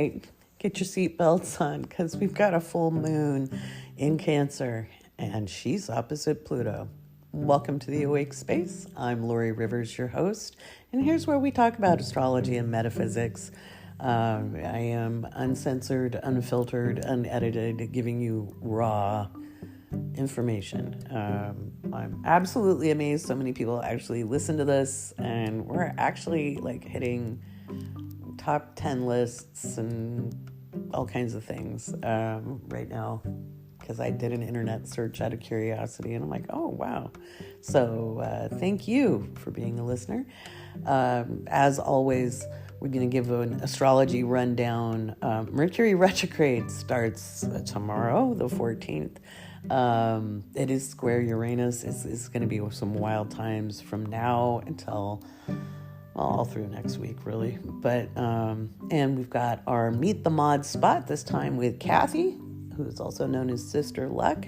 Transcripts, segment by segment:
right, get your seatbelts on because we've got a full moon in Cancer and she's opposite Pluto. Welcome to the Awake Space. I'm Lori Rivers, your host, and here's where we talk about astrology and metaphysics. I am uncensored, unfiltered, unedited, giving you raw information. I'm absolutely amazed so many people actually listen to this, and we're actually like hitting top 10 lists and all kinds of things right now, because I did an internet search out of curiosity and I'm like, oh wow. So thank you for being a listener. As always, we're going to give an astrology rundown. Mercury retrograde starts tomorrow, the 14th. It is square Uranus. It's going to be some wild times from now until all through next week, really. But and we've got our Meet the Mod spot this time with Kathy, who's also known as Sister Luck,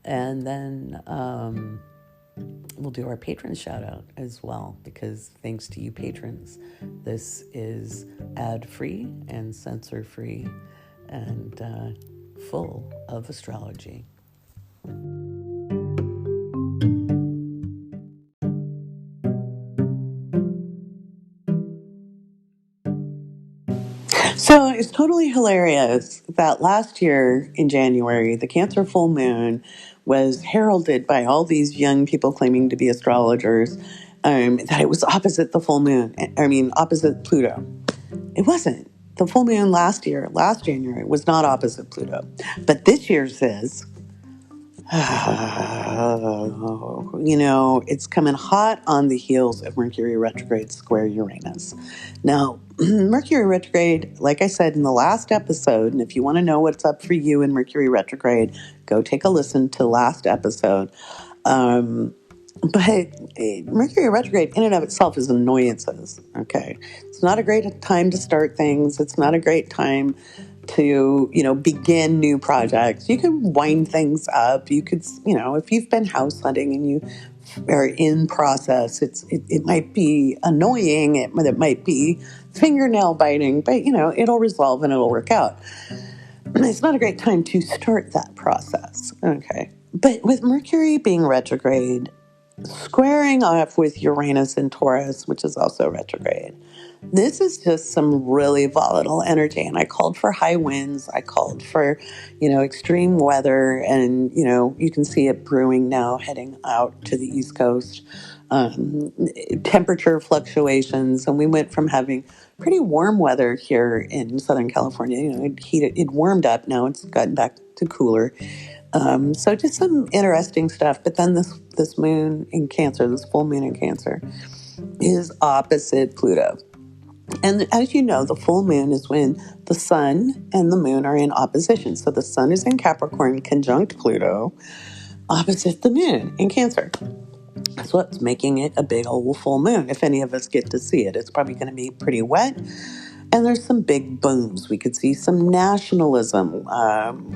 and then we'll do our patron shout out as well, because thanks to you patrons, this is ad free and censor free and full of astrology. So it's totally hilarious that last year in January, the Cancer full moon was heralded by all these young people claiming to be astrologers, that it was opposite the full moon. Opposite Pluto. It wasn't. The full moon last January, was not opposite Pluto. But this year says, it's coming hot on the heels of Mercury retrograde square Uranus. Now, Mercury retrograde, like I said in the last episode, and if you want to know what's up for you in Mercury retrograde, go take a listen to last episode. But Mercury retrograde in and of itself is annoyances, okay? It's not a great time to start things. It's not a great time to, begin new projects. You can wind things up. You could, if you've been house hunting and you are in process, it might be annoying. It might be fingernail biting, but, it'll resolve and it'll work out. It's not a great time to start that process, okay? But with Mercury being retrograde, squaring off with Uranus and Taurus, which is also retrograde, this is just some really volatile energy. And I called for high winds. I called for, extreme weather. And, you can see it brewing now heading out to the East Coast. Temperature fluctuations. And we went from having pretty warm weather here in Southern California. It warmed up. Now it's gotten back to cooler. So just some interesting stuff. But then this moon in Cancer, this full moon in Cancer, is opposite Pluto. And as you know, the full moon is when the sun and the moon are in opposition. So the sun is in Capricorn conjunct Pluto, opposite the moon in Cancer. That's what's making it a big old full moon. If any of us get to see it, it's probably going to be pretty wet. And there's some big booms. We could see some nationalism.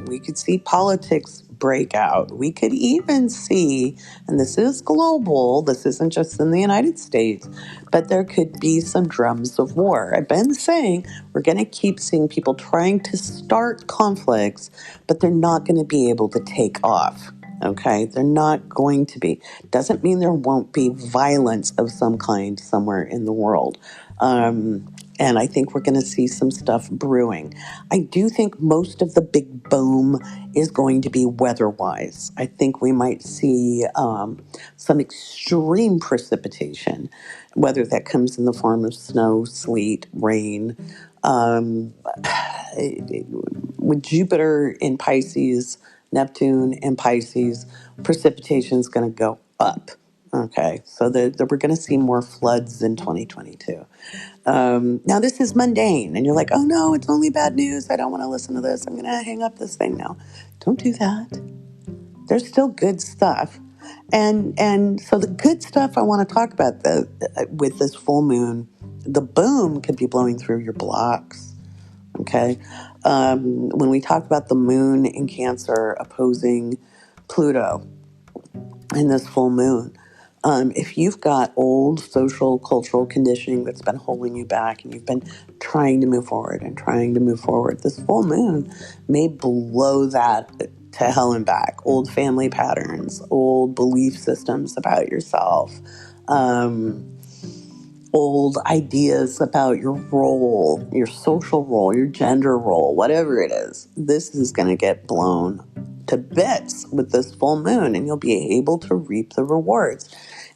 We could see politics break out. We could even see, and this is global, this isn't just in the United States, but there could be some drums of war. I've been saying we're going to keep seeing people trying to start conflicts, but they're not going to be able to take off. Okay, they're not going to be. Doesn't mean there won't be violence of some kind somewhere in the world. And I think we're going to see some stuff brewing. I do think most of the big boom is going to be weather-wise. I think we might see some extreme precipitation, whether that comes in the form of snow, sleet, rain. With Jupiter in Pisces, Neptune in Pisces, precipitation is going to go up. Okay, so we're going to see more floods in 2022. Now, this is mundane, and you're like, oh no, it's only bad news. I don't want to listen to this. I'm going to hang up this thing now. Don't do that. There's still good stuff. And so the good stuff I want to talk about with this full moon, the boom could be blowing through your blocks. Okay. When we talk about the moon in Cancer opposing Pluto in this full moon, If you've got old social, cultural conditioning that's been holding you back and you've been trying to move forward and trying to move forward, this full moon may blow that to hell and back. Old family patterns, old belief systems about yourself, old ideas about your role, your social role, your gender role, whatever it is. This is going to get blown to bits with this full moon, and you'll be able to reap the rewards.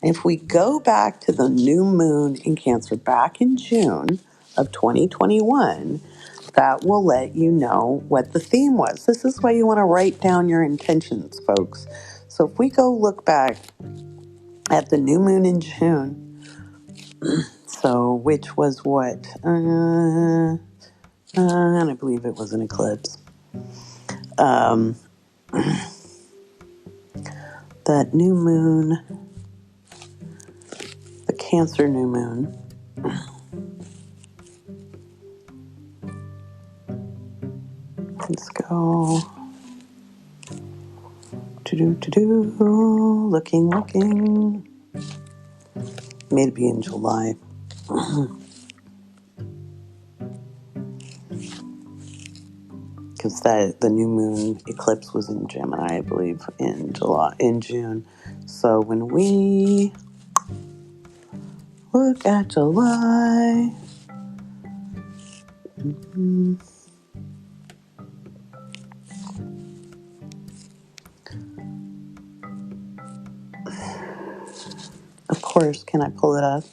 And if we go back to the new moon in Cancer back in June of 2021, that will let you know what the theme was. This is why you want to write down your intentions, folks. So if we go look back at the new moon in June, so which was what? And I believe it was an eclipse. That new moon, the Cancer new moon, let's go. Looking. May be in July. Because the new moon eclipse was in Gemini, I believe, in June. So when we look at July, of course, can I pull it up?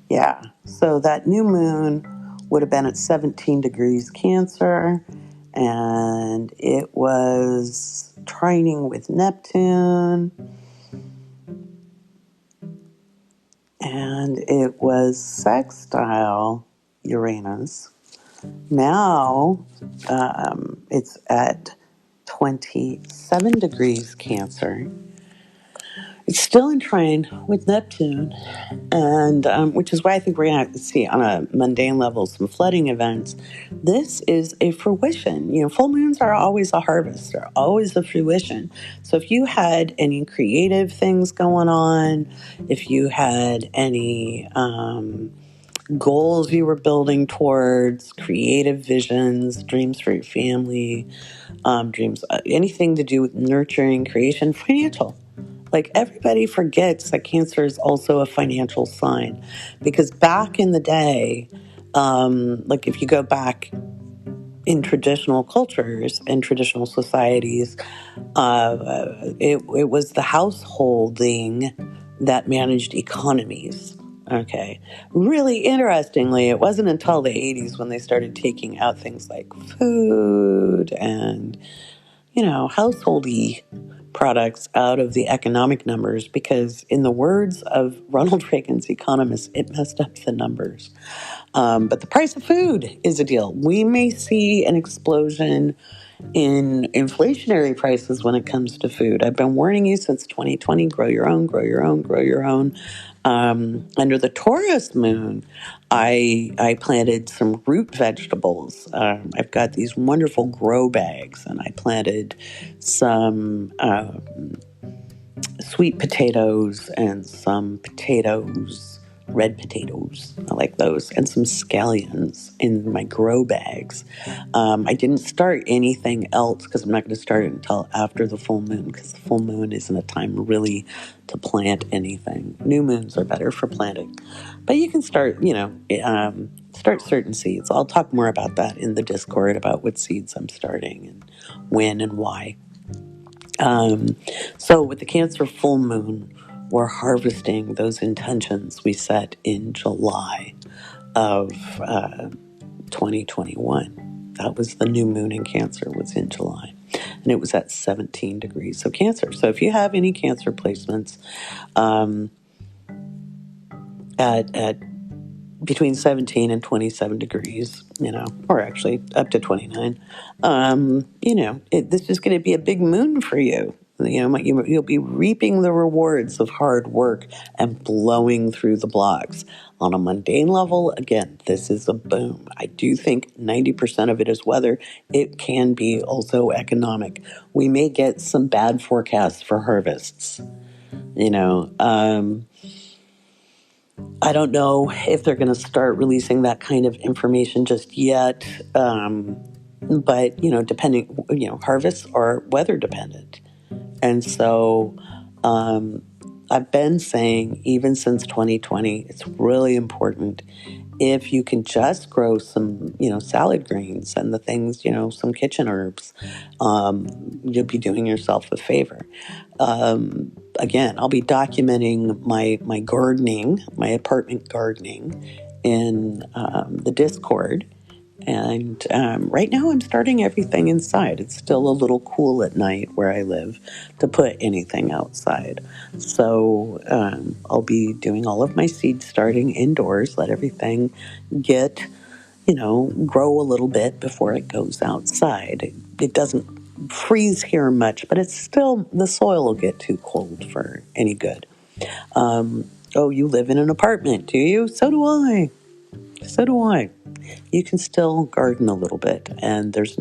Yeah, so that new moon would have been at 17 degrees Cancer, and it was trining with Neptune, and it was sextile Uranus. Now it's at 27 degrees Cancer. It's still in trine with Neptune, and which is why I think we're going to see on a mundane level some flooding events. This is a fruition. You know, full moons are always a harvest. They're always a fruition. So if you had any creative things going on, if you had any goals you were building towards, creative visions, dreams for your family, dreams, anything to do with nurturing, creation, financial. Like everybody forgets that Cancer is also a financial sign, because back in the day, like if you go back in traditional cultures and traditional societies, it was the householding that managed economies. Okay. Really interestingly, it wasn't until the 80s when they started taking out things like food and, householdy products out of the economic numbers, because in the words of Ronald Reagan's economists, it messed up the numbers. But the price of food is a deal. We may see an explosion in inflationary prices when it comes to food. I've been warning you since 2020, grow your own, grow your own, grow your own. Under the Taurus moon, I planted some root vegetables. I've got these wonderful grow bags, and I planted some sweet potatoes and some potatoes, red potatoes. I like those, and some scallions in my grow bags. I didn't start anything else because I'm not going to start it until after the full moon, because the full moon isn't a time really to plant anything. New moons are better for planting, but you can start, start certain seeds. I'll talk more about that in the Discord about what seeds I'm starting and when and why. So with the Cancer full moon, we're harvesting those intentions we set in July of 2021. That was the new moon in Cancer, was in July, and it was at 17 degrees. So Cancer. So if you have any Cancer placements at between 17 and 27 degrees, or actually up to 29, this is going to be a big moon for you. You'll be reaping the rewards of hard work and blowing through the blocks. On a mundane level, again, this is a boom. I do think 90% of it is weather. It can be also economic. We may get some bad forecasts for harvests. You know, I don't know if they're going to start releasing that kind of information just yet. But, depending, harvests are weather dependent. And so I've been saying, even since 2020, it's really important if you can just grow some, salad greens and the things, some kitchen herbs, you'll be doing yourself a favor. Again, I'll be documenting my gardening, my apartment gardening in the Discord. And right now I'm starting everything inside. It's still a little cool at night where I live to put anything outside. So I'll be doing all of my seed starting indoors, let everything get, grow a little bit before it goes outside. It doesn't freeze here much, but it's still, the soil will get too cold for any good. Oh, you live in an apartment, do you? So do I. So do I. You can still garden a little bit, and there's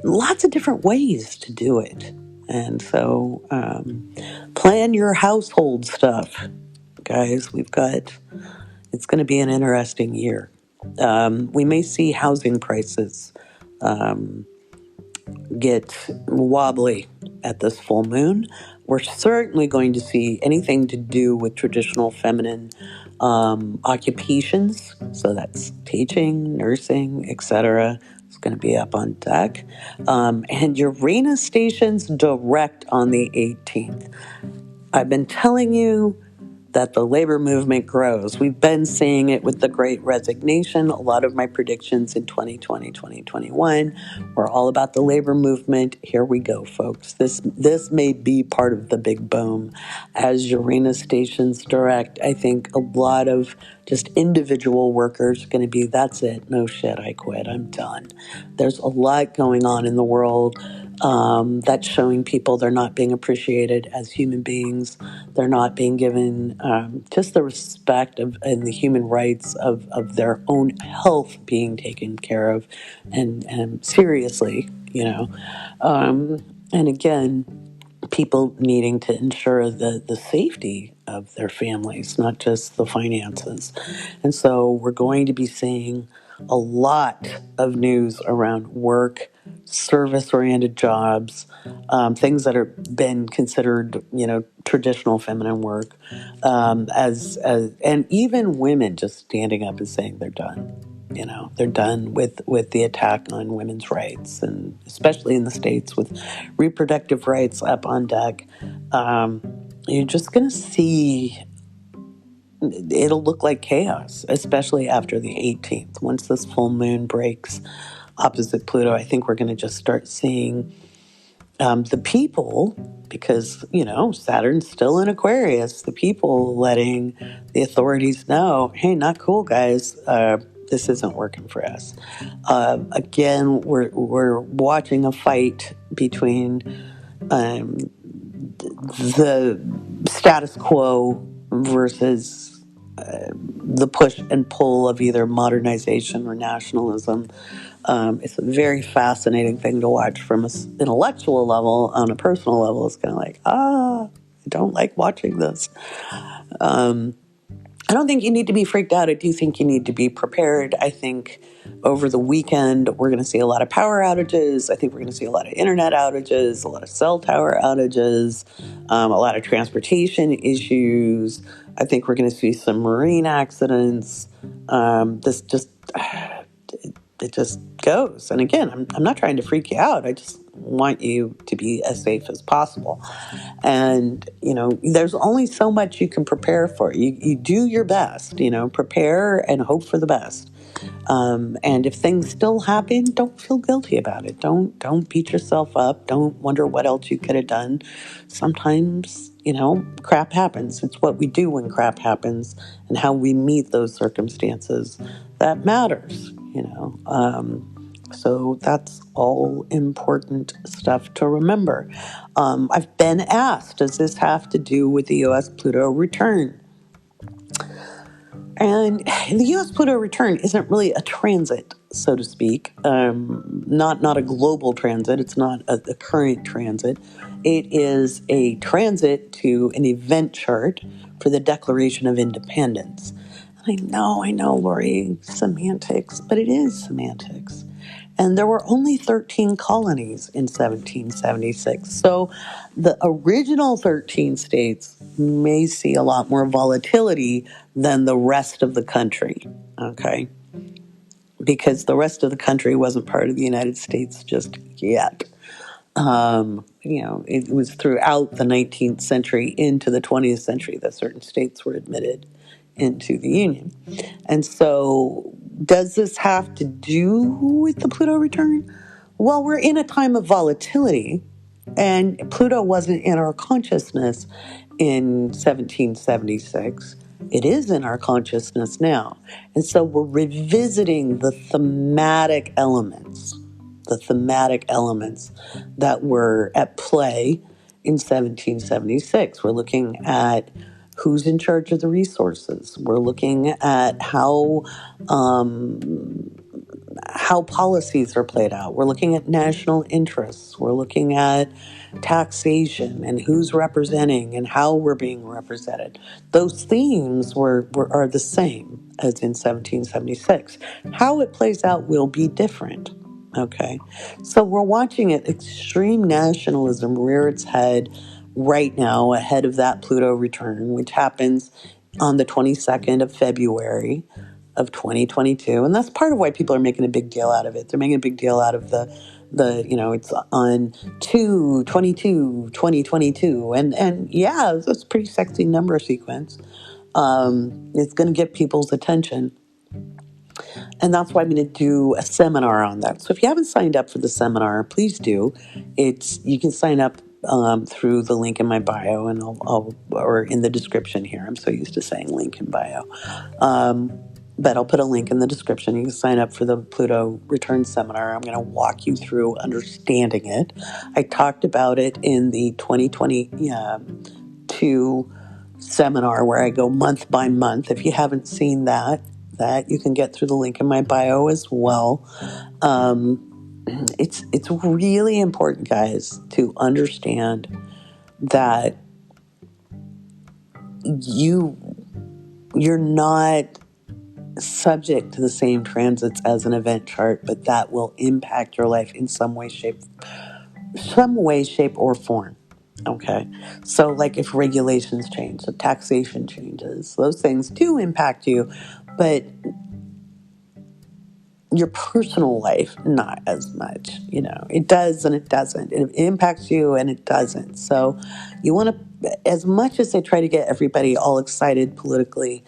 lots of different ways to do it. And so plan your household stuff, guys. It's going to be an interesting year. We may see housing prices get wobbly at this full moon. We're certainly going to see anything to do with traditional feminine occupations. So that's teaching, nursing, etc. It's going to be up on deck. And Uranus stations direct on the 18th. I've been telling you that the labor movement grows. We've been seeing it with the Great Resignation. A lot of my predictions in 2020, 2021 were all about the labor movement. Here we go, folks. This may be part of the big boom. As Uranus stations direct, I think a lot of just individual workers are going to be, that's it, no shit, I quit, I'm done. There's a lot going on in the world that's showing people they're not being appreciated as human beings. They're not being given just the respect and the human rights of their own health being taken care of and seriously, and again, people needing to ensure the safety of their families, not just the finances. And so we're going to be seeing a lot of news around work, service-oriented jobs, things that are been considered, traditional feminine work, and even women just standing up and saying they're done. They're done with the attack on women's rights, and especially in the States with reproductive rights up on deck. You're just going to see it'll look like chaos, especially after the 18th. Once this full moon breaks opposite Pluto, I think we're going to just start seeing the people, because, Saturn's still in Aquarius, the people letting the authorities know, hey, not cool, guys. This isn't working for us. Again, we're watching a fight between the status quo versus the push and pull of either modernization or nationalism. It's a very fascinating thing to watch from an intellectual level. On a personal level, it's kind of like, I don't like watching this. I don't think you need to be freaked out. I do think you need to be prepared. I think over the weekend, we're going to see a lot of power outages. I think we're going to see a lot of internet outages, a lot of cell tower outages, a lot of transportation issues. I think we're going to see some marine accidents. It just goes. And again, I'm not trying to freak you out. I just want you to be as safe as possible. And, there's only so much you can prepare for. You do your best, prepare and hope for the best. And if things still happen, don't feel guilty about it. Don't beat yourself up. Don't wonder what else you could have done. Sometimes, crap happens. It's what we do when crap happens and how we meet those circumstances that matters, So that's all important stuff to remember. I've been asked, does this have to do with the U.S. Pluto return? And the U.S. Pluto return isn't really a transit, so to speak. Not a global transit. It's not a current transit. It is a transit to an event chart for the Declaration of Independence. I know, Lori, semantics, but it is semantics. And there were only 13 colonies in 1776. So the original 13 states may see a lot more volatility than the rest of the country, okay? Because the rest of the country wasn't part of the United States just yet. It was throughout the 19th century into the 20th century that certain states were admitted into the Union. And so, does this have to do with the Pluto return? Well, we're in a time of volatility, and Pluto wasn't in our consciousness in 1776. It is in our consciousness now. And so we're revisiting the thematic elements that were at play in 1776. We're looking at who's in charge of the resources. We're looking at how policies are played out. We're looking at national interests. We're looking at taxation and who's representing and how we're being represented. Those themes are the same as in 1776. How it plays out will be different. Okay. So we're watching it, extreme nationalism rear its head right now ahead of that Pluto return, which happens on the 22nd of February of 2022. And that's part of why people are making a big deal out of it. They're making a big deal out of it's on 2/22/2022. And yeah, it's a pretty sexy number sequence. It's going to get people's attention. And that's why I'm going to do a seminar on that. So if you haven't signed up for the seminar, please do. You can sign up through the link in my bio, and or in the description here. I'm so used to saying link in bio. But I'll put a link in the description. You can sign up for the Pluto Return Seminar. I'm going to walk you through understanding it. I talked about it in the 2022 seminar where I go month by month. If you haven't seen that you can get through the link in my bio as well. It's really important, guys, to understand that you're not subject to the same transits as an event chart, but that will impact your life in some way, shape, or form. Okay. So like if regulations change, if taxation changes, those things do impact you, but your personal life, not as much. It does and it doesn't. It impacts you and it doesn't. So you want to, as much as they try to get everybody all excited politically,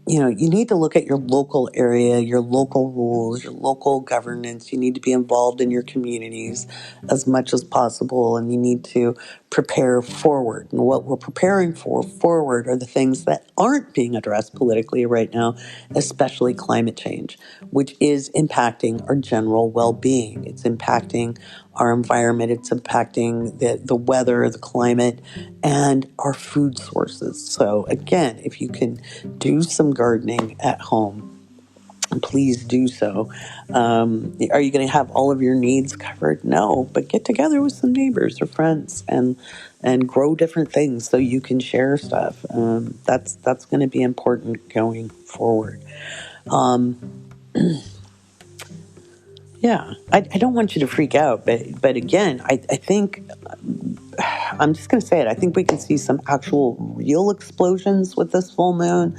you need to look at your local area, your local rules, your local governance. You need to be involved in your communities as much as possible, and you need to prepare forward. And what we're preparing for forward are the things that aren't being addressed politically right now, especially climate change, which is impacting our general well-being. It's impacting our environment. It's impacting the weather, the climate, and our food sources. So again, if you can do some gardening at home, please do so. Are you going to have all of your needs covered? No, but get together with some neighbors or friends and grow different things so you can share stuff. That's going to be important going forward. Yeah, I don't want you to freak out, but again, I think I'm just going to say it. I think we can see some actual real explosions with this full moon.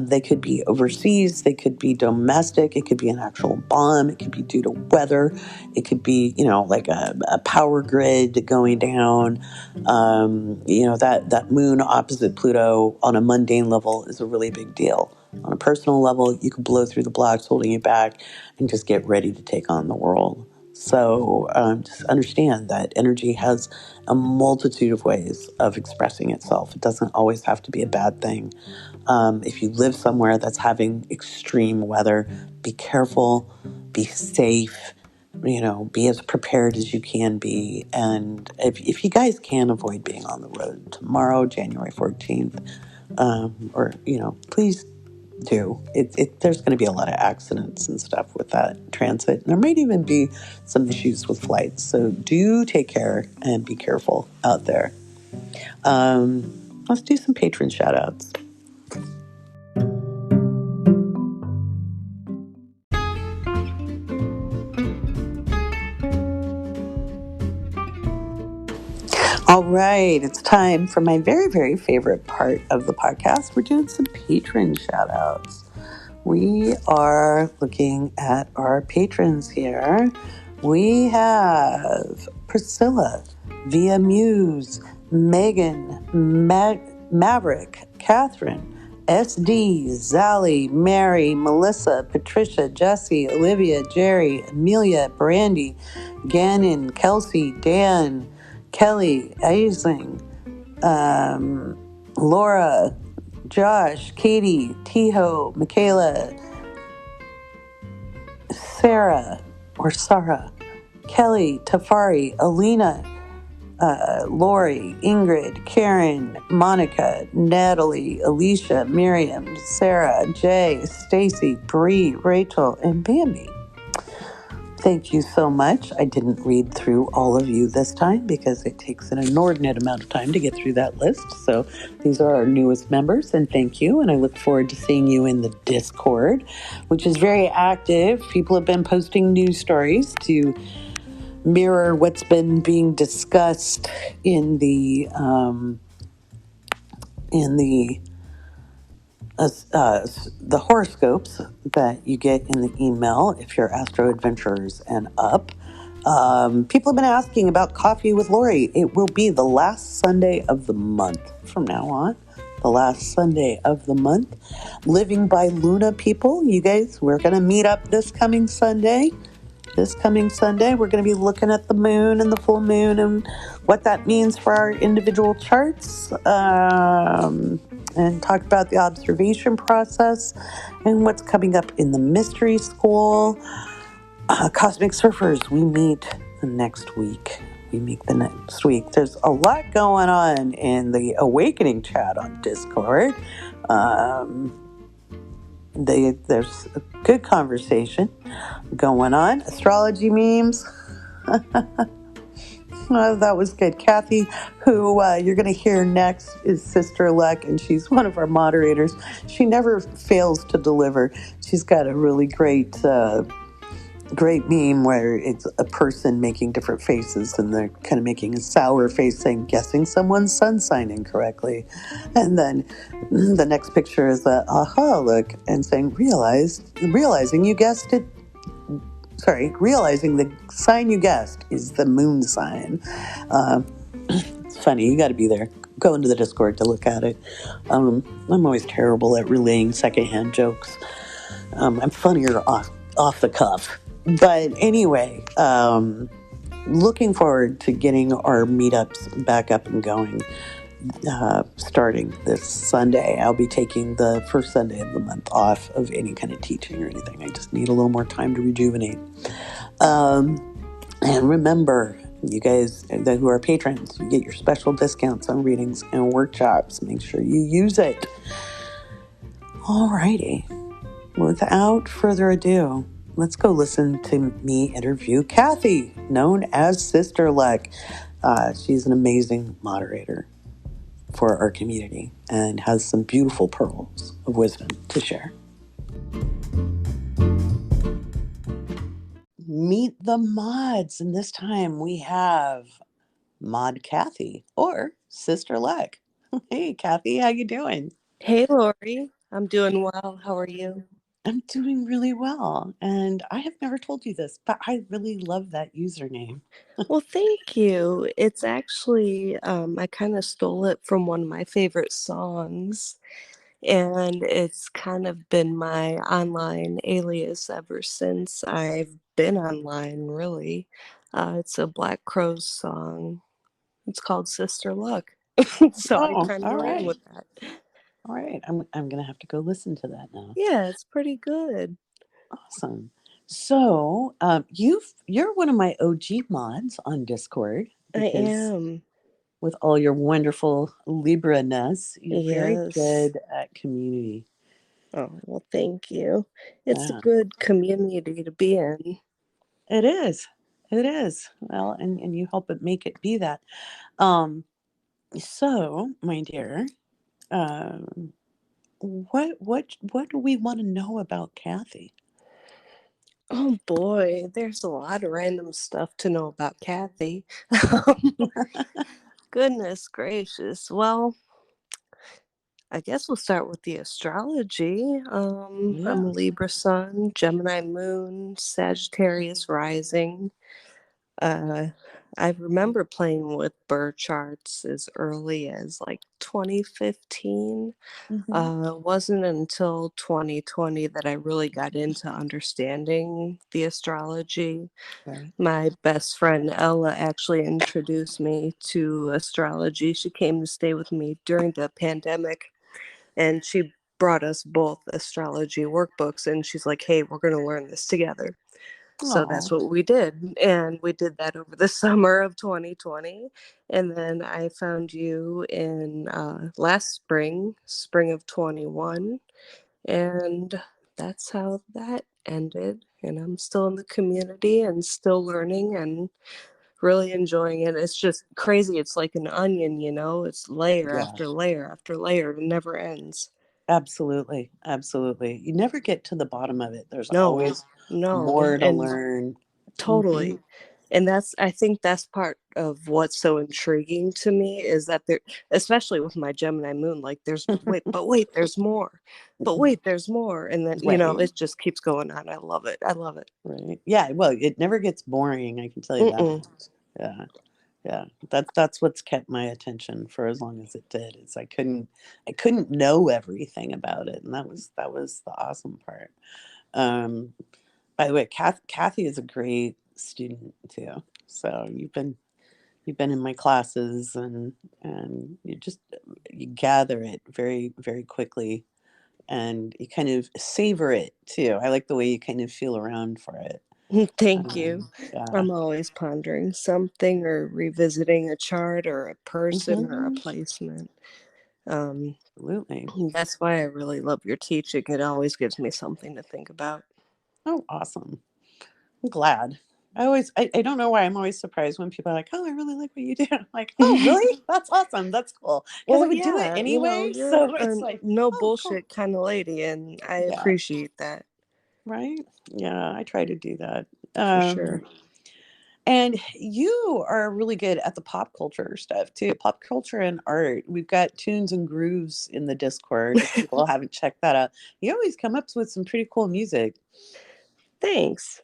They could be overseas. They could be domestic. It could be an actual bomb. It could be due to weather. It could be, like a power grid going down. That moon opposite Pluto on a mundane level is a really big deal. On a personal level, you could blow through the blocks holding you back and just get ready to take on the world. So just understand that energy has a multitude of ways of expressing itself. It doesn't always have to be a bad thing. If you live somewhere that's having extreme weather, be careful, be safe, be as prepared as you can be. And if you guys can avoid being on the road tomorrow, January 14th, or please do. There's going to be a lot of accidents and stuff with that transit. And there might even be some issues with flights. So do take care and be careful out there. Let's do some patron shout outs. All right, it's time for my very, very favorite part of the podcast. We're doing some patron shout outs. We are looking at our patrons here. We have Priscilla, Via Muse, Megan, Maverick, Catherine, SD, Zally, Mary, Melissa, Patricia, Jesse, Olivia, Jerry, Amelia, Brandy, Gannon, Kelsey, Dan, Kelly, Eising, Laura, Josh, Katie, Tiho, Michaela, Sarah, Kelly, Tafari, Alina, Lori, Ingrid, Karen, Monica, Natalie, Alicia, Miriam, Sarah, Jay, Stacy, Bree, Rachel, and Bambi. Thank you so much. I didn't read through all of you this time because it takes an inordinate amount of time to get through that list. So these are our newest members, and thank you. And I look forward to seeing you in the Discord, which is very active. People have been posting news stories to mirror what's been being discussed in the horoscopes that you get in the email if you're Astro Adventurers and up. People have been asking about Coffee with Lori. It will be the last Sunday of the month from now on. The last Sunday of the month. Living by Luna, people. You guys, we're going to meet up this coming Sunday. We're going to be looking at the moon and the full moon and what that means for our individual charts, and talk about the observation process and what's coming up in the mystery school. Cosmic Surfers, we meet next week. There's a lot going on in the Awakening chat on Discord. There's a good conversation going on. Astrology memes. Oh, that was good. Kathy, who you're going to hear next, is Sister Luck, and she's one of our moderators. She never fails to deliver. She's got a really great meme where it's a person making different faces, and they're kind of making a sour face saying, guessing someone's sun sign incorrectly. And then the next picture is a aha look and saying, realizing you guessed it. Realizing the sign you guessed is the moon sign. It's funny. You got to be there. Go into the Discord to look at it. I'm always terrible at relaying secondhand jokes. I'm funnier off the cuff. But anyway, looking forward to getting our meetups back up and going. Starting this Sunday. I'll be taking the first Sunday of the month off of any kind of teaching or anything. I just need a little more time to rejuvenate. And remember, you guys who are patrons, you get your special discounts on readings and workshops. Make sure you use it. Alrighty. Without further ado, let's go listen to me interview Kathy, known as Sister Luck. She's an amazing moderator for our community and has some beautiful pearls of wisdom to share. Meet the mods, and this time we have Mod Kathy or Sister Luck. Hey Kathy, how you doing? Hey Lori, I'm doing well. How are you? I'm doing really well, and I have never told you this, but I really love that username. Well, thank you. It's actually, I kind of stole it from one of my favorite songs, and it's kind of been my online alias ever since I've been online, really. It's a Black Crowes song. It's called Sister Luck. So I Oh, kind all of ran right. with that. All right. I'm gonna have to go listen to that now. Yeah, it's pretty good. Awesome. So, you're one of my OG mods on Discord I because am. with all your wonderful Libra-ness. You're very Yes. good at community. Oh, well, thank you. It's a Yeah, good community to be in. it is. It is. Well, and you help it make it be that. Um, so, my dear, um, what do we want to know about Kathy? Oh boy, there's a lot of random stuff to know about Kathy. Um, Goodness gracious. Well, I guess we'll start with the astrology. I'm Yeah. a Libra sun, Gemini moon, Sagittarius rising. Uh, I remember playing with birth charts as early as like 2015. Hmm. Wasn't until 2020 that I really got into understanding the astrology. Right. My best friend Ella actually introduced me to astrology. She came to stay with me during the pandemic, and she brought us both astrology workbooks, and she's like, "Hey, we're going to learn this together." So that's Oh, what we did. And we did that over the summer of 2020. And then I found you in last spring, spring of 21. And that's how that ended. And I'm still in the community and still learning and really enjoying it. It's just crazy. It's like an onion, it's layer yeah. after layer after layer. It never ends. Absolutely. Absolutely. You never get to the bottom of it. There's No, always no. more to And learn. Hmm. totally. And I think that's part of what's so intriguing to me is that there, especially with my Gemini moon, like wait, there's more. But wait, there's more. And then, Right. it just keeps going on. I love it. I love it. Right. Yeah. Well, it never gets boring. I can tell you that. Mm-mm. Yeah. Yeah. That's what's kept my attention for as long as it did. Is I couldn't know everything about it, and that was the awesome part. Um, by the way, Kathy is a great student too. So you've been in my classes, and you gather it very very quickly, and you kind of savor it too. I like the way you kind of feel around for it. Thank you. Yeah. I'm always pondering something or revisiting a chart or a person or a Hmm. placement. Um, Absolutely. that's why I really love your teaching. It always gives me something to think about. Oh, awesome. I'm glad. I don't know why I'm always surprised when people are like, "Oh, I really like what you do." I'm like, "Oh, really? That's awesome. That's cool." Because I Well, would do it yeah, anyway. you're So it's a like, no "Oh, cool." bullshit kind of lady, and I Yeah. appreciate that Right. Yeah. I try to do that. for Um, sure. and you are really good at the pop culture stuff too. Pop culture and art. We've got tunes and grooves in the Discord. If people haven't checked that out, you always come up with some pretty cool music. Thanks.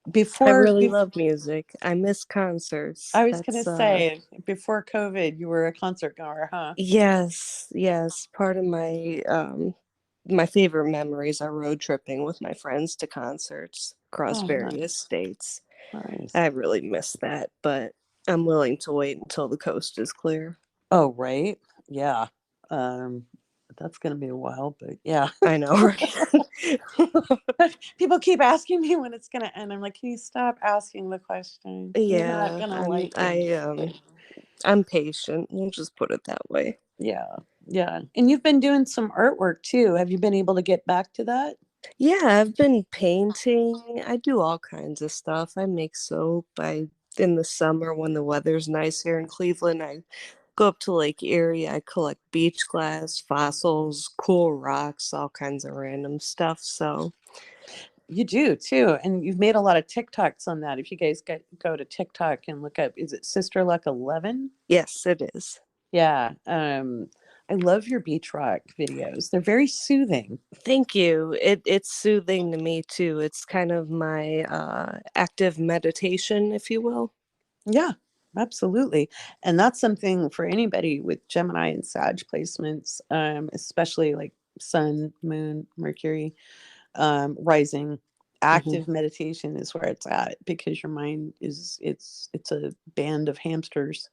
I Before, really bef- love music. I miss concerts. I was gonna That's say, before COVID, you were a concert goer, huh? yes. Part of my favorite memories are road tripping with my friends to concerts across Oh, various nice, states. nice. I really miss that, but I'm willing to wait until the coast is clear. Oh, right, yeah. Um, that's gonna be a while, but yeah. I know, right? People keep asking me when it's gonna end. I'm like, can you stop asking the question? You're not Yeah, gonna I'm like it. I I'm patient. We'll just put it that way. Yeah, yeah. And you've been doing some artwork too. Have you been able to get back to that? Yeah, I've been painting. I do all kinds of stuff. I make soap. I In the summer when the weather's nice here in Cleveland, I go up to Lake Erie. I collect beach glass, fossils, cool rocks, all kinds of random stuff. So, You do too, and you've made a lot of TikToks on that. If you guys go to TikTok and look up, is it Sister Luck 11? yes, it is. Yeah. I love your beach rock videos. They're very soothing. Thank you. It's soothing to me too. It's kind of my active meditation, if you will. Yeah, absolutely. And that's something for anybody with Gemini and Sag placements, especially like Sun, Moon, Mercury, rising. Hmm. Active meditation is where it's at because your mind it's a band of hamsters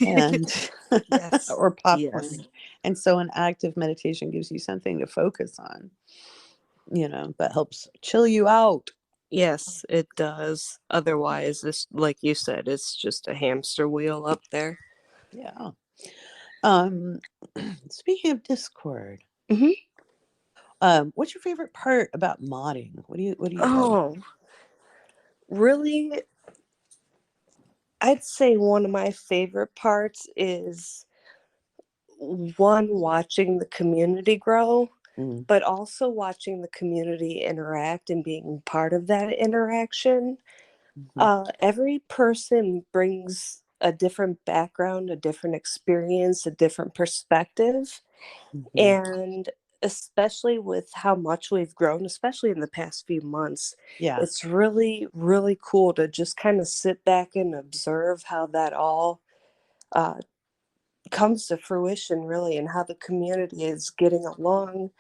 and Yes. or Yes. popcorn. And so an active meditation gives you something to focus on, that helps chill you out. Yes, it does. Otherwise, this, like you said, it's just a hamster wheel up there. Yeah. Um, speaking of Discord, Hmm. what's your favorite part about modding? What do you love? Oh, really? I'd say one of my favorite parts is one, watching the community grow, Mm, but also watching the community interact and being part of that interaction. mhm, Every person brings a different background, a different experience, a different perspective. mhm. And especially with how much we've grown, especially in the past few months, Yeah, it's really, really cool to just kind of sit back and observe how that all uh, comes to fruition, really, and how the community is getting along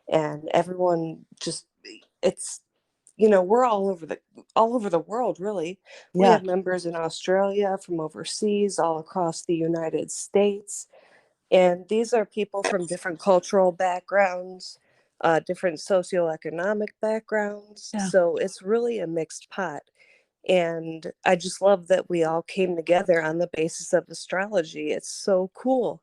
and everyone just, it's, we're all over the world, really. We yeah, have members in Australia, from overseas, all across the United States, and these are people from different cultural backgrounds, different socioeconomic backgrounds. yeah, So it's really a mixed pot. And I just love that we all came together on the basis of astrology. It's so cool.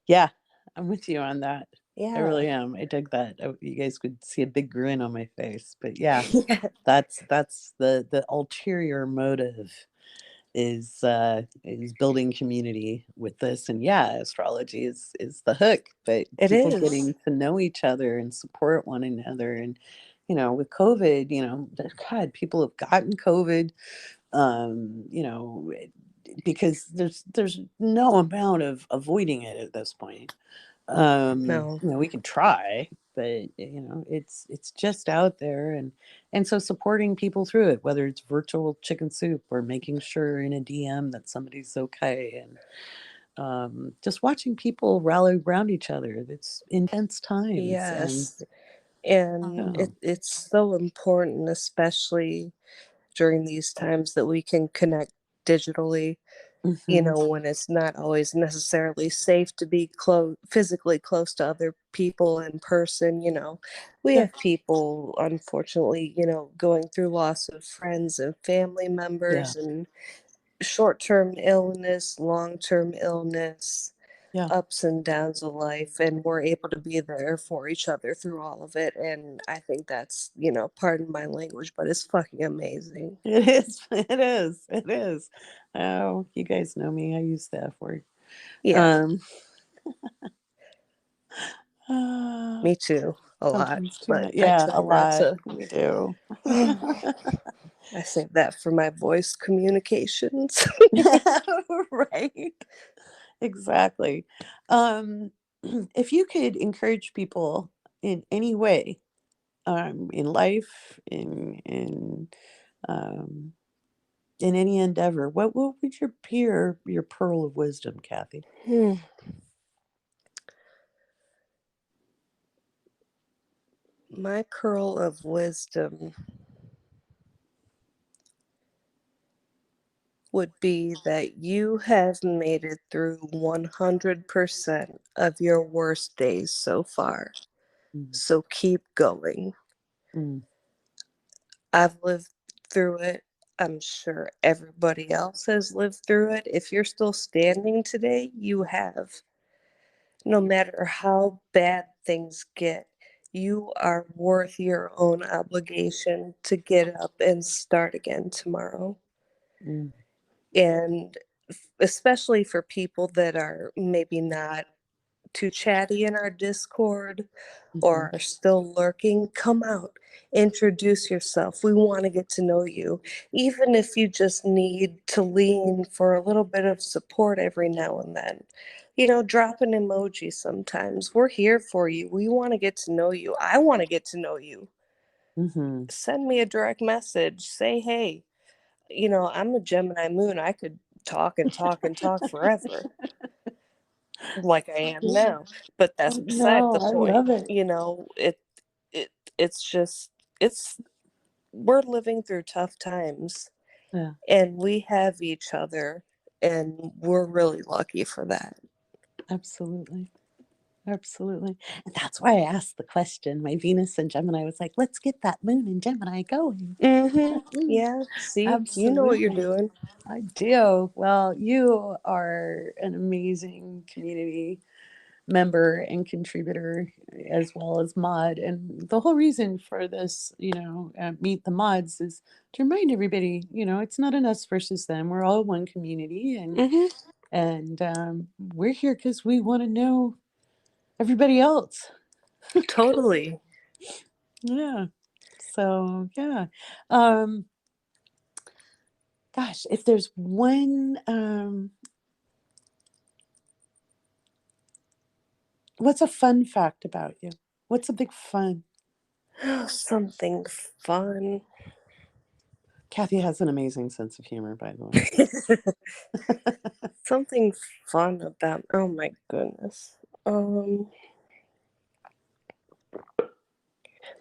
yeah. I'm with you on that. I Yeah. really am. I dig that. You guys could see a big grin on my face, but yeah, Yeah, that's the ulterior motive is building community with this. And yeah, astrology is the hook, but it people is. getting to know each other and support one another. And with COVID, God, people have gotten COVID, because there's no amount of avoiding it at this point. No. We can try, but it's just out there. And so supporting people through it, whether it's virtual chicken soup or making sure in a DM that somebody's okay, and just watching people rally around each other. It's intense times. And Yes. And yeah. it's so important, especially during these times, that we can connect digitally, Hmm. when it's not always necessarily safe to be physically close to other people in person. We Yeah, have people, unfortunately, going through loss of friends and family yeah, members, and short-term illness, long-term illness, yeah. ups and downs of life, and we're able to be there for each other through all of it. And I think that's, pardon my language, but it's fucking amazing. It is. It is. It is. Oh, you guys know me. I use that word. Yeah, Um, uh, me too, a lot, sometimes too but much. I Yeah, try a not lot. to. We do. I save that for my voice communications. Right. Exactly. Um, if you could encourage people in any way, in life, um, in any endeavor, what would your pearl of wisdom, Kathy? Hmm. My curl of wisdom would be that you have made it through 100% of your worst days so far. Mm, So keep going. mm, I've lived through it. I'm sure everybody else has lived through it. If you're still standing today, you have. No matter how bad things get, you are worth your own obligation to get up and start again tomorrow. mm, And especially for people that are maybe not too chatty in our Discord mhm, or are still lurking, come out, introduce yourself. We want to get to know you. Even if you just need to lean for a little bit of support every now and then, drop an emoji sometimes. We're here for you. We want to get to know you. I want to get to know you. mhm. Send me a direct message. Say, hey, I'm a Gemini moon. I could talk and talk and talk forever, like I am Yeah. now. But that's beside No, the I point. love it. It's just, it's we're living through tough times, Yeah, and we have each other, and we're really lucky for that. absolutely. Absolutely. And that's why I asked the question. My Venus and Gemini was like, let's get that moon in Gemini going. Mm-hmm. Yeah. See, you know what you're Absolutely. doing. I do. Well, you are an amazing community member and contributor as well as mod. And the whole reason for this, Meet the Mods is to remind everybody, it's not an us versus them. We're all one community, and Mm-hmm. we're here because we want to know everybody else. Totally. Yeah. So yeah. Um, gosh, if there's one, what's a fun fact about you? What's a big fun? Something fun. Kathy has an amazing sense of humor, by the way. Something fun about, oh my goodness.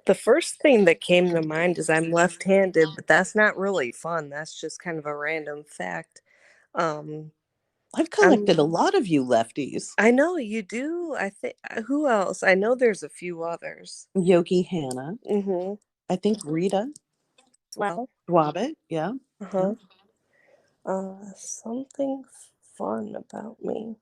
The first thing that came to mind is I'm left-handed, but that's not really fun. That's just kind of a random fact. Um, I've I'm, collected a lot of you lefties. I know you do. I think who else? I know there's a few others. Yogi Hannah. Mm-hmm. I think Rita Well, Wabbit. Yeah. Yeah. uh-huh. Something fun about me.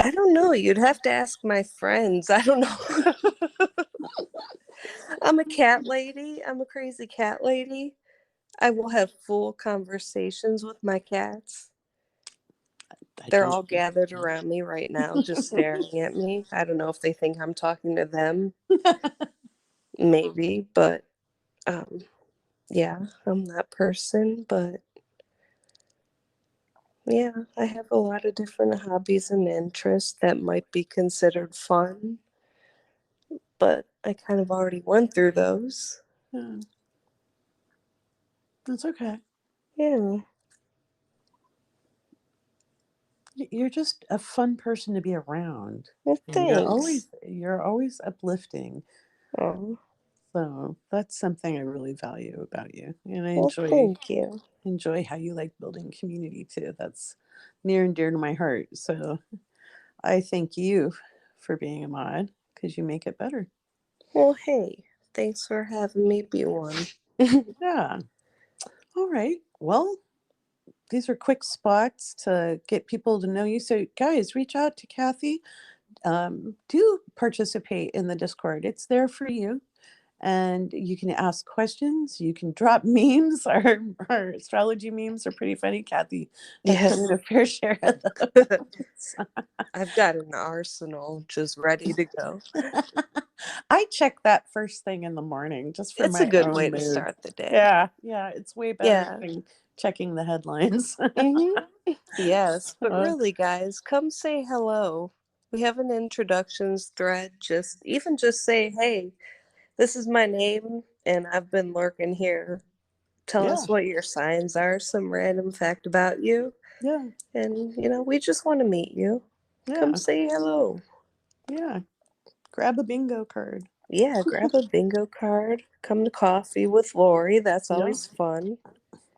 I don't know. You'd have to ask my friends. I don't know. I'm a cat lady. I'm a crazy cat lady. I will have full conversations with my cats. They're all gathered around me right now, just staring at me. I don't know if they think I'm talking to them. Maybe, but yeah, I'm that person. But yeah, I have a lot of different hobbies and interests that might be considered fun, but I kind of already went through those. Yeah. That's okay. Yeah. You're just a fun person to be around. Well, And thanks. you're always uplifting. Oh, So that's something I really value about you. And I well, thank you. enjoy how you like building community too. That's near and dear to my heart. So I thank you for being a mod because you make it better. Well, hey, thanks for having me be one. Yeah. All right. Well, these are quick spots to get people to know you. So, guys, reach out to Kathy. Do participate in the Discord. It's there for you. And you can ask questions. You can drop memes. Our astrology memes are pretty funny. Kathy has put Yes. in a fair share of those. I've got an arsenal just ready to go. I check that first thing in the morning just for It's a my good way own to mood. start the day. Yeah, it's way better Yeah. than checking the headlines. Yes, but Uh, really, guys, come say hello. We have an introductions thread. Just say, hey, this is my name, and I've been lurking here. Tell yeah, us what your signs are, some random fact about you. yeah, And, we just want to meet you. Come yeah, say hello. yeah. Grab a bingo card. Yeah, grab a bingo card. Come to coffee with Lori. That's Yeah. always fun.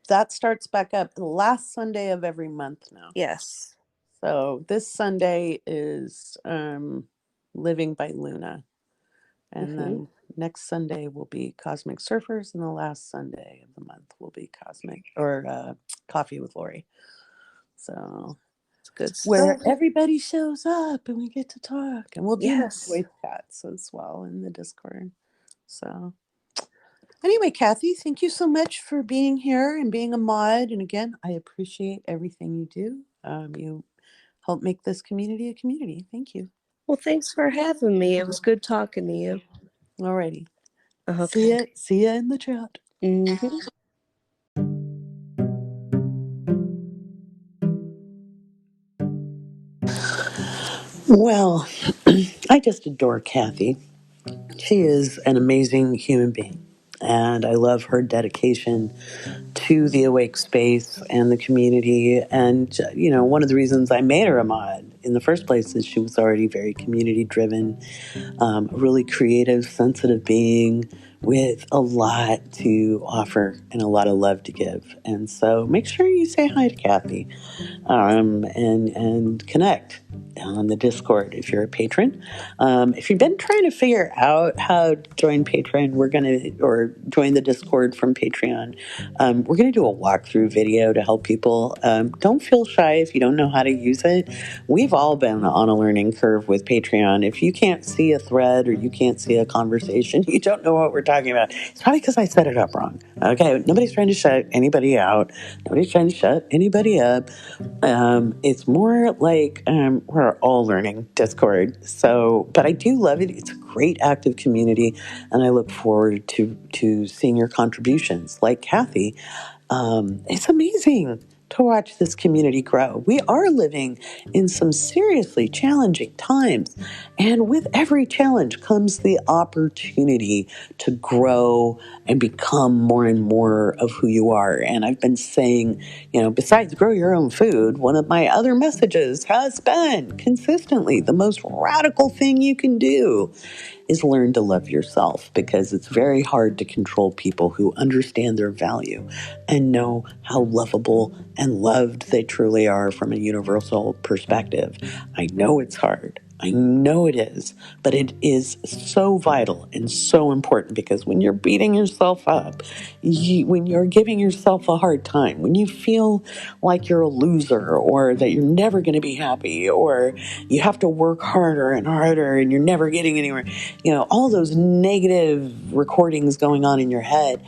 That starts back up the last Sunday of every month now. Yes. So this Sunday is Living by Luna. And then next Sunday will be Cosmic Surfers, and the last Sunday of the month will be Coffee with Lori. So It's good where stuff. everybody shows up and we get to talk, and we'll do Yes. voice chats as well in the Discord. So anyway, Kathy, thank you so much for being here and being a mod. And again, I appreciate everything you do. You help make this community a community. Thank you. Well, thanks for having me. It was good talking to you. Alrighty. Okay. See ya in the chat. Mm-hmm. Well, I just adore Kathy. She is an amazing human being, and I love her dedication to the Awake Space and the community. And, one of the reasons I made her a mod in the first place is she was already very community driven, a really creative, sensitive being, with a lot to offer and a lot of love to give. And so make sure you say hi to Kathy, and connect on the Discord if you're a patron. If you've been trying to figure out how to join Patreon, or join the Discord from Patreon, we're gonna do a walkthrough video to help people. Don't feel shy if you don't know how to use it. We've all been on a learning curve with Patreon. If you can't see a thread or you can't see a conversation, you don't know what we're talking about. It's probably because I set it up wrong. Okay, nobody's trying to shut anybody out. Nobody's trying to shut anybody up. It's more like we're all learning Discord. So, but I do love it. It's a great active community, and I look forward to seeing your contributions. Like Kathy, it's amazing to watch this community grow. We are living in some seriously challenging times, and with every challenge comes the opportunity to grow and become more and more of who you are. And I've been saying, besides grow your own food, one of my other messages has been consistently the most radical thing you can do is learn to love yourself, because it's very hard to control people who understand their value and know how lovable and loved they truly are from a universal perspective. I know it's hard. I know it is, but it is so vital and so important, because when you're beating yourself up, when you're giving yourself a hard time, when you feel like you're a loser or that you're never going to be happy, or you have to work harder and harder and you're never getting anywhere, all those negative recordings going on in your head,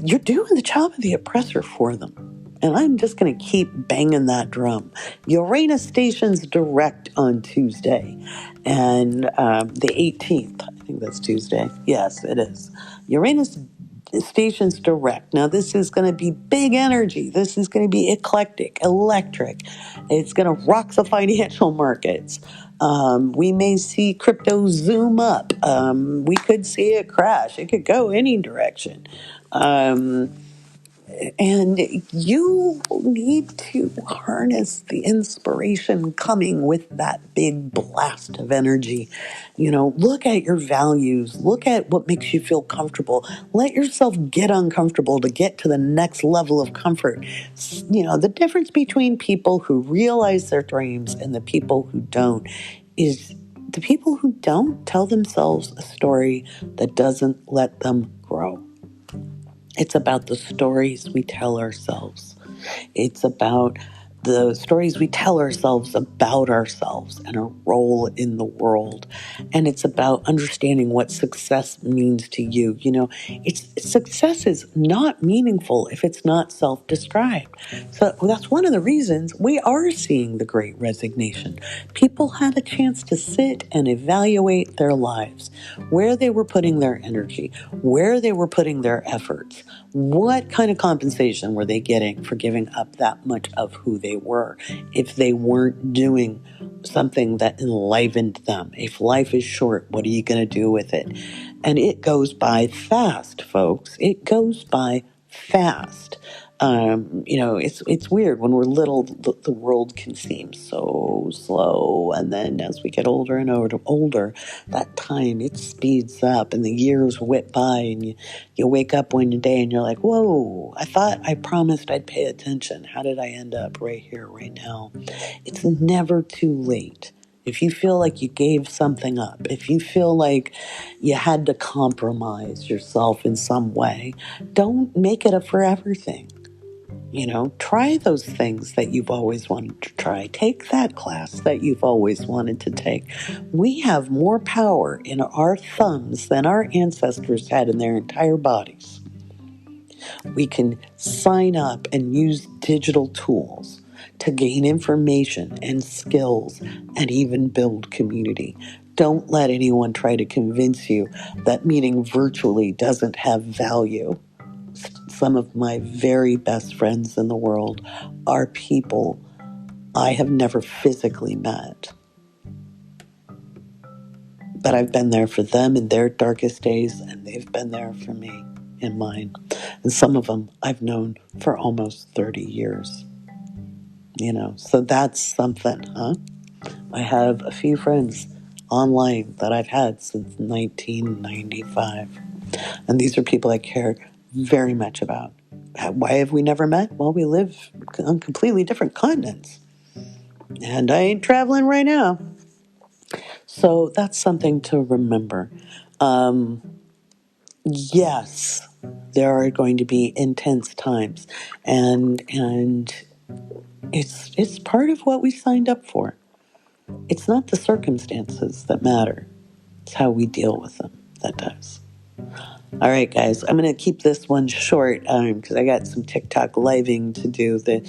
you're doing the job of the oppressor for them. And I'm just going to keep banging that drum. Uranus stations direct on Tuesday, and the 18th. I think that's Tuesday. Yes, it is. Uranus stations direct. Now, this is going to be big energy. This is going to be eclectic, electric. It's going to rock the financial markets. We may see crypto zoom up. We could see it crash. It could go any direction. And you need to harness the inspiration coming with that big blast of energy. Look at your values. Look at what makes you feel comfortable. Let yourself get uncomfortable to get to the next level of comfort. The difference between people who realize their dreams and the people who don't is the people who don't tell themselves a story that doesn't let them grow. It's about the stories we tell ourselves. It's about the stories we tell ourselves about ourselves and our role in the world. And it's about understanding what success means to you. Success is not meaningful if it's not self-described. So that's one of the reasons we are seeing the Great Resignation. People had a chance to sit and evaluate their lives, where they were putting their energy, where they were putting their efforts, what kind of compensation were they getting for giving up that much of who they were if they weren't doing something that enlivened them. If life is short, what are you going to do with it? And it goes by fast, folks. It goes by fast. It's weird when we're little. The world can seem so slow, and then as we get older and older, that time it speeds up, and the years whip by, and you wake up one day and you're like, "Whoa! I promised I'd pay attention. How did I end up right here, right now?" It's never too late. If you feel like you gave something up, if you feel like you had to compromise yourself in some way, don't make it a forever thing. Try those things that you've always wanted to try. Take that class that you've always wanted to take. We have more power in our thumbs than our ancestors had in their entire bodies. We can sign up and use digital tools to gain information and skills and even build community. Don't let anyone try to convince you that meeting virtually doesn't have value. Some of my very best friends in the world are people I have never physically met. But I've been there for them in their darkest days, and they've been there for me in mine. And some of them I've known for almost 30 years. So that's something, huh? I have a few friends online that I've had since 1995. And these are people I care very much about. Why have we never met? Well, we live on completely different continents. And I ain't traveling right now. So that's something to remember. Yes, there are going to be intense times, and it's part of what we signed up for. It's not the circumstances that matter; it's how we deal with them that does. All right, guys, I'm going to keep this one short because I got some TikTok living to do. The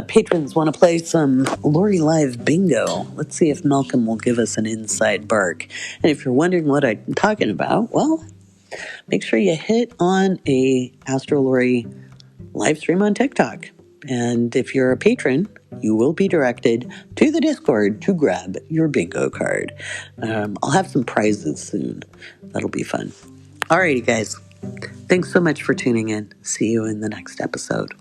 patrons want to play some Lori Live Bingo. Let's see if Malcolm will give us an inside bark. And if you're wondering what I'm talking about, well, make sure you hit on a Astro Lori live stream on TikTok. And if you're a patron, you will be directed to the Discord to grab your bingo card. I'll have some prizes soon. That'll be fun. Alrighty, guys. Thanks so much for tuning in. See you in the next episode.